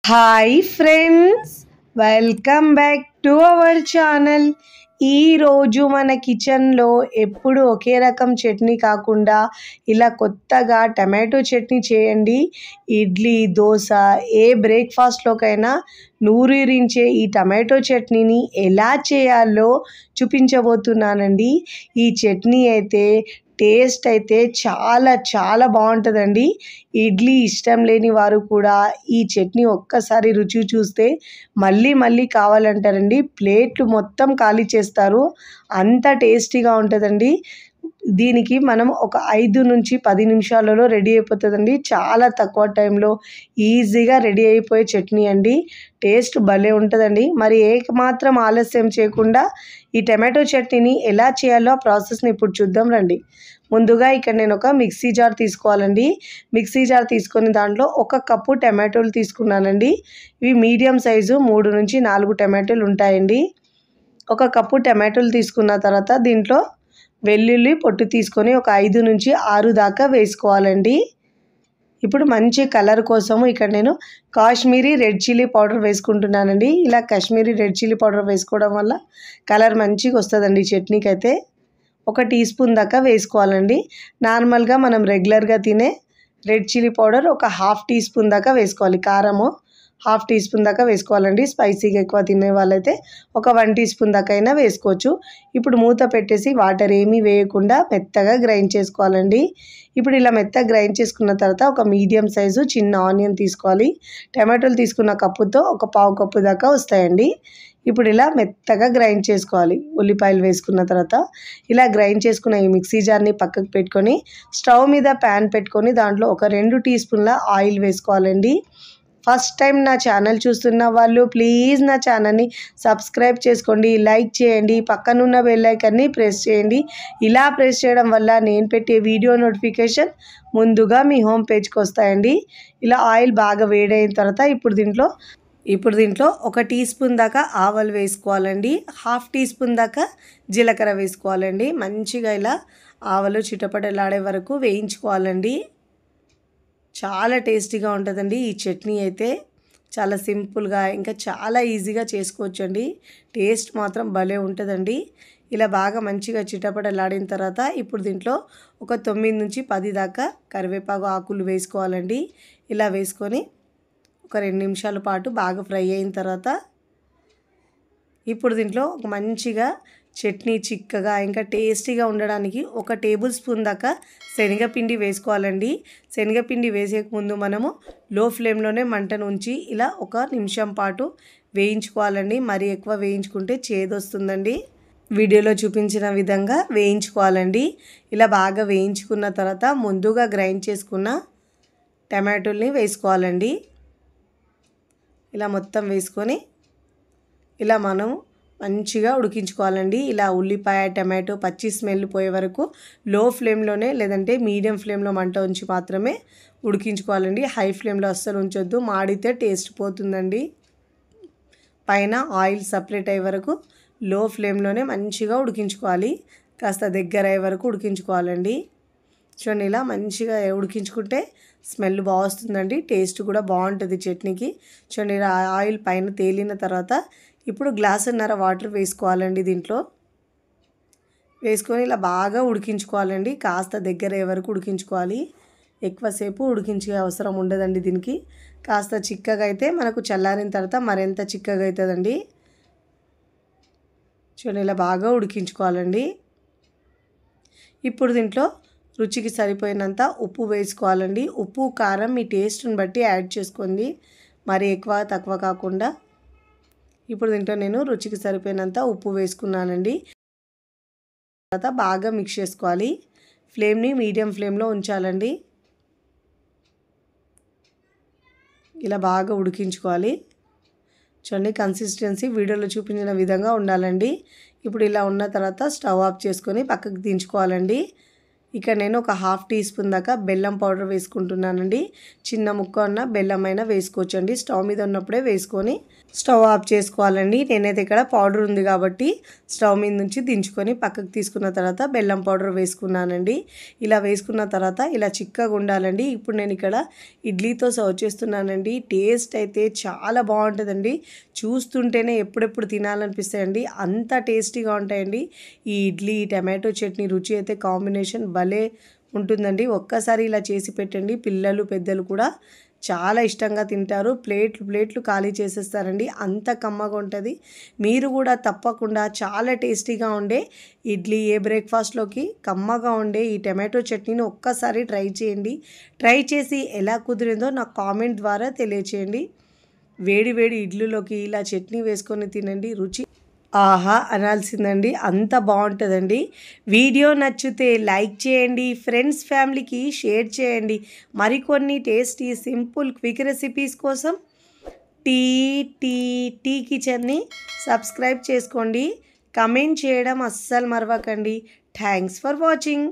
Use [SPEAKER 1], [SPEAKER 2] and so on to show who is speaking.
[SPEAKER 1] Hi friends, welcome back to our channel. ఈరోజు మన కిచెన్లో ఎప్పుడు ఒకే రకం చట్నీ కాకుండా ఇలా కొత్తగా టమాటో చట్నీ చేయండి. ఇడ్లీ, దోశ, ఏ బ్రేక్ఫాస్ట్లోకైనా నూరూరించే ఈ టమాటో చట్నీని ఎలా చేయాలో చూపించబోతున్నానండి. ఈ చట్నీ అయితే టేస్ట్ అయితే చాలా చాలా బాగుంటుందండి. ఇడ్లీ ఇష్టం లేని వారు కూడా ఈ చట్నీ ఒక్కసారి రుచి చూస్తే మళ్ళీ మళ్ళీ కావాలంటారండి. ప్లేట్లు మొత్తం ఖాళీ చేస్తారు, అంత టేస్టీగా ఉంటుందండి. దీనికి మనం ఒక 5 నుంచి 10 నిమిషాలలో రెడీ అయిపోతుందండి. చాలా తక్కువ టైంలో ఈజీగా రెడీ అయిపోయే చట్నీ అండి. టేస్ట్ భలే ఉంటుందండి. మరి ఏమాత్రం ఆలస్యం చేయకుండా ఈ టమాటో చట్నీని ఎలా చేయాలో ఆ ప్రాసెస్ని ఇప్పుడు చూద్దాం రండి. ముందుగా ఇక్కడ నేను ఒక మిక్సీ జార్ తీసుకోవాలండి. మిక్సీ జార్ తీసుకొని దాంట్లో 1 కప్పు టమాటోలు తీసుకున్నానండి. ఇవి మీడియం సైజు 3 నుంచి 4 టమాటోలు ఉంటాయండి. 1 కప్పు టమాటోలు తీసుకున్న తర్వాత దీంట్లో వెల్లుల్లి పొట్టు తీసుకొని ఒక 5 నుంచి 6 దాకా వేసుకోవాలండి. ఇప్పుడు మంచి కలర్ కోసము ఇక్కడ నేను కాశ్మీరీ రెడ్ చిల్లీ పౌడర్ వేసుకుంటున్నానండి. ఇలా కాశ్మీరీ రెడ్ చిల్లీ పౌడర్ వేసుకోవడం వల్ల కలర్ మంచిగా వస్తుందండి చట్నీకి. అయితే 1 టీ స్పూన్ దాకా వేసుకోవాలండి. నార్మల్గా మనం రెగ్యులర్గా తినే రెడ్ చిల్లీ పౌడర్ ఒక 1/2 టీ స్పూన్ దాకా వేసుకోవాలి. కారము 1/2 టీ స్పూన్ దాకా వేసుకోవాలండి. స్పైసీగా ఎక్కువ తినే వాళ్ళైతే ఒక 1 టీ స్పూన్ దాకా అయినా వేసుకోవచ్చు. ఇప్పుడు మూత పెట్టేసి వాటర్ ఏమీ వేయకుండా మెత్తగా గ్రైండ్ చేసుకోవాలండి. ఇప్పుడు ఇలా మెత్తగా గ్రైండ్ చేసుకున్న తర్వాత ఒక మీడియం సైజు చిన్న ఆనియన్ తీసుకోవాలి. టమాటోలు తీసుకున్న కప్పుతో ఒక 1/4 కప్పు దాకా వస్తాయండి. ఇప్పుడు ఇలా మెత్తగా గ్రైండ్ చేసుకోవాలి. ఉల్లిపాయలు వేసుకున్న తర్వాత ఇలా గ్రైండ్ చేసుకున్న ఈ మిక్సీ జార్ని పక్కకు పెట్టుకొని స్టవ్ మీద ప్యాన్ పెట్టుకొని దాంట్లో ఒక 2 టీ స్పూన్ల ఆయిల్ వేసుకోవాలండి. ఫస్ట్ టైం నా ఛానల్ చూస్తున్న వాళ్ళు ప్లీజ్ నా ఛానల్ని సబ్స్క్రైబ్ చేసుకోండి, లైక్ చేయండి, పక్కనున్న బెల్ ఐకాన్ని ప్రెస్ చేయండి. ఇలా ప్రెస్ చేయడం వల్ల నేను పెట్టే వీడియో నోటిఫికేషన్ ముందుగా మీ హోమ్ పేజ్కి వస్తాయండి. ఇలా ఆయిల్ బాగా వేడైన తర్వాత ఇప్పుడు దీంట్లో 1 టీ స్పూన్ దాకా ఆవాలు వేసుకోవాలండి. 1/2 టీ స్పూన్ దాకా జీలకర్ర వేసుకోవాలండి. మంచిగా ఇలా ఆవాలు చిటపటలాడే వరకు వేయించుకోవాలండి. చాలా టేస్టీగా ఉంటుందండి ఈ చట్నీ. అయితే చాలా సింపుల్గా ఇంకా చాలా ఈజీగా చేసుకోవచ్చండి. టేస్ట్ మాత్రం భలే ఉంటుందండి. ఇలా బాగా మంచిగా చిటపటలాడిన తర్వాత ఇప్పుడు దీంట్లో ఒక 9 నుంచి 10 దాకా కరివేపాకు ఆకులు వేసుకోవాలండి. ఇలా వేసుకొని ఒక 2 నిమిషాల పాటు బాగా ఫ్రై అయిన తర్వాత ఇప్పుడు దీంట్లో ఒక మంచిగా చట్నీ చిక్కగా ఇంకా టేస్టీగా ఉండడానికి 1 టేబుల్ స్పూన్ దాకా శనగపిండి వేసుకోవాలండి. శనగపిండి వేసేక ముందు మనము లో ఫ్లేమ్లోనే మంటను ఉంచి ఇలా 1 నిమిషం పాటు వేయించుకోవాలండి. మరీ ఎక్కువ వేయించుకుంటే చేదొస్తుందండి. వీడియోలో చూపించిన విధంగా వేయించుకోవాలండి. ఇలా బాగా వేయించుకున్న తర్వాత ముందుగా గ్రైండ్ చేసుకున్న టమాటోల్ని వేసుకోవాలండి. ఇలా మొత్తం వేసుకొని ఇలా మనం మంచిగా ఉడికించుకోవాలండి. ఇలా ఉల్లిపాయ టమాటో పచ్చి స్మెల్ పోయే వరకు లో ఫ్లేమ్లోనే లేదంటే మీడియం ఫ్లేమ్లో మంట ఉంచి మాత్రమే ఉడికించుకోవాలండి. హై ఫ్లేమ్లో అస్సలు ఉంచొద్దు, మాడితే టేస్ట్ పోతుందండి. పైన ఆయిల్ సపరేట్ అయ్యే వరకు లో ఫ్లేమ్లోనే మంచిగా ఉడికించుకోవాలి. కాస్త దగ్గర అయ్యే వరకు ఉడికించుకోవాలండి. చూడండి, ఇలా మంచిగా ఉడికించుకుంటే స్మెల్ బాగా వస్తుందండి. టేస్ట్ కూడా బాగుంటుంది చట్నీకి. చూడండి, ఇలా ఆయిల్ పైన తేలిన తర్వాత ఇప్పుడు గ్లాసున్నర వాటర్ వేసుకోవాలండి. దీంట్లో వేసుకొని ఇలా బాగా ఉడికించుకోవాలండి. కాస్త దగ్గర అయ్యే వరకు ఉడికించుకోవాలి. ఎక్కువసేపు ఉడికించే అవసరం ఉండదండి దీనికి. కాస్త చిక్కగా అయితే మనకు చల్లారిన తర్వాత మరింత చిక్కగా అవుతుందండి. చూడండి, ఇలా బాగా ఉడికించుకోవాలండి. ఇప్పుడు దీంట్లో రుచికి సరిపోయినంత ఉప్పు వేసుకోవాలండి. ఉప్పు కారం మీ టేస్ట్ని బట్టి యాడ్ చేసుకోండి, మరి ఎక్కువ తక్కువ కాకుండా. ఇప్పుడు దీంట్లో నేను రుచికి సరిపోయినంత ఉప్పు వేసుకున్నానండి. తర్వాత బాగా మిక్స్ చేసుకోవాలి. ఫ్లేమ్ని మీడియం ఫ్లేమ్లో ఉంచాలండి. ఇలా బాగా ఉడికించుకోవాలి. చూడండి, కన్సిస్టెన్సీ వీడియోలో చూపించిన విధంగా ఉండాలండి. ఇప్పుడు ఇలా ఉన్న తర్వాత స్టవ్ ఆఫ్ చేసుకొని పక్కకు దించుకోవాలండి. ఇక నేను ఒక హాఫ్ టీ స్పూన్ దాకా బెల్లం పౌడర్ వేసుకుంటున్నానండి. చిన్న ముక్క ఉన్న బెల్లమైనా వేసుకోవచ్చండి. స్టవ్ మీద ఉన్నప్పుడే వేసుకొని స్టవ్ ఆఫ్ చేసుకోవాలండి. నేనైతే ఇక్కడ పౌడర్ ఉంది కాబట్టి స్టవ్ మీద నుంచి దించుకొని పక్కకు తీసుకున్న తర్వాత బెల్లం పౌడర్ వేసుకున్నానండి. ఇలా వేసుకున్న తర్వాత ఇలా చిక్కగా ఉండాలండి. ఇప్పుడు నేను ఇక్కడ ఇడ్లీతో సర్వ్ చేస్తున్నానండి. టేస్ట్ అయితే చాలా బాగుంటుందండి. చూస్తుంటేనే ఎప్పుడెప్పుడు తినాలనిపిస్తాయండి. అంత టేస్టీగా ఉంటాయండి. ఈ ఇడ్లీ టమాటో చట్నీ రుచి అయితే కాంబినేషన్ భలే ఉంటుందండి. ఒక్కసారి ఇలా చేసి పెట్టండి. పిల్లలు పెద్దలు కూడా చాలా ఇష్టంగా తింటారు. ప్లేట్లు ఖాళీ చేసేస్తారండి. అంత కమ్మగా ఉంటుంది. మీరు కూడా తప్పకుండా చాలా టేస్టీగా ఉండే ఇడ్లీ బ్రేక్ఫాస్ట్లోకి కమ్మగా ఉండే ఈ టమాటో చట్నీని ఒక్కసారి ట్రై చేయండి. ట్రై చేసి ఎలా కుదిరిందో నాకు కామెంట్ ద్వారా తెలియచేయండి. వేడి వేడి ఇడ్లీలోకి ఇలా చట్నీ వేసుకొని తినండి. రుచి ఆహా అనాల్సిందండి. అంత బాగుంటుందండి. వీడియో నచ్చితే లైక్ చేయండి. ఫ్రెండ్స్ ఫ్యామిలీకి షేర్ చేయండి. మరికొన్ని టేస్టీ సింపుల్ క్విక్ రెసిపీస్ కోసం టీ కిచెన్ని సబ్స్క్రైబ్ చేసుకోండి. కమెంట్ చేయడం అస్సలు మరవకండి. Thanks for watching.